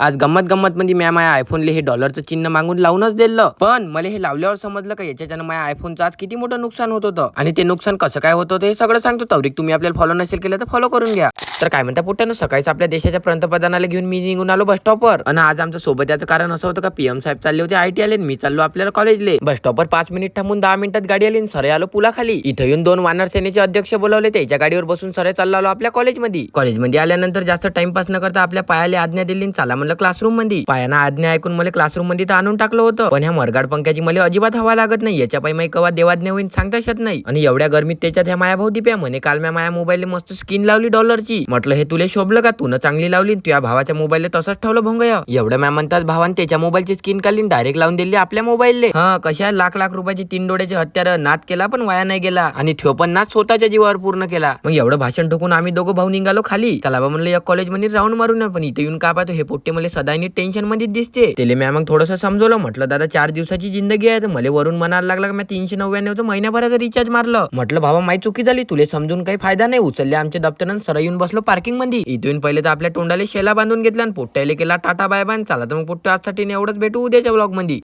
आज गंमत गंमत मध्ये म्या माझ्या आयफोनले हे डॉलरचं चिन्ह मागून लावूनच दिलं, पण मला हे लावल्यावर समजलं का याच्यानं माझ्या आयफोनचं आज किती मोठं नुकसान होत होतं आणि ते नुकसान कसं काय होत होतं हे सगळं सांगतो. तवरिक तुम्ही आपल्याला फॉलो नसेल केलं तर फॉलो करून घ्या. तर काय म्हणता पुट्ट्यानं, सकाळीच आपल्या देशाच्या पंतप्रधानाला घेऊन मी निघून आलो बस स्टॉपवर. आणि आज आमचं सोबत याचं कारण असं होतं का पीएम साहेब चालले होते आयटी आले, मी चाललो आपल्याला कॉलेजले. बस स्टॉपवर 5 मिनिट थांबून 10 मिनिटात गाडी आली, सरे आलो पुलाखाली. इथं येऊन 2 वानर सेनेचे अध्यक्ष बोलवले, त्याच्या गाडीवर बसून सरे चाललो आलो आपल्या कॉलेजमध्ये आल्यानंतर जास्त टाइमपास न करता आपल्या पायाला आज्ञा दिली, चला म्हणलं क्लासरूम मध्ये. पायानं आज्ञा ऐकून मला क्लासरूम मध्ये तर आणून टाकलं होतं, पण ह्या मरगाड पंख्याची मला अजिबात हवा लागत नाही. याच्या पायी कवा देवाज्ञा होईल सांगता येत नाही. आणि एवढ्या गरमीत त्याच्यात ह्या माया भाऊ दिप्या म्हणे काल मी माझ्या मोबाईलला मस्त स्किन लावली डॉलरची. म्हटलं हे तुला शोभलं का, तू न चांगली लावली, तुझ्या भावाच्या मोबाईलला तसंच ठेवलं भोंगय. एवढं मॅ म्हणतात भावान त्याच्या मोबाईलची स्किन काढली डायरेक्ट लावून दिली आपल्या मोबाईलले. हा, कशा लाख लाख रुपयाची 3 डोळ्याची हत्यार नाद केला पण वाया नाही गेला, आणि ठेव पण नाद स्वतःच्या जीवावर पूर्ण केला. मग एवढं भाषण ठोकून आम्ही दोघं भाऊ निघालो खाली. चला बा म्हणलं या कॉलेजमध्ये राऊंड मारून, पण इथे येऊन का पाहतो हे पोट्टे मला सदानी टेन्शन मध्ये दिसते. त्याला मी मग थोडंसं समजवलं, म्हटलं दादा 4 दिवसाची जिंदगी आहे. तर मला वरून म्हणायला लागला की मी 399 महिन्याभराचं रिचार्ज मारलं. म्हटलं बाबा माही चुकी झाली, तुला समजून काही फायदा नाही. उचलले आमच्या दप्तरानं, सरळ येऊन बसलो पार्किंग मध्ये. इथून पहिले तर आपल्या तोंडाला शेला बांधून घेतला आणि पोट्ट्याला केला टाटा बाय बाय. चला तर मग पोट्टे आजसाठी एवढंच, भेटू उद्याच्या ब्लॉग मध्ये.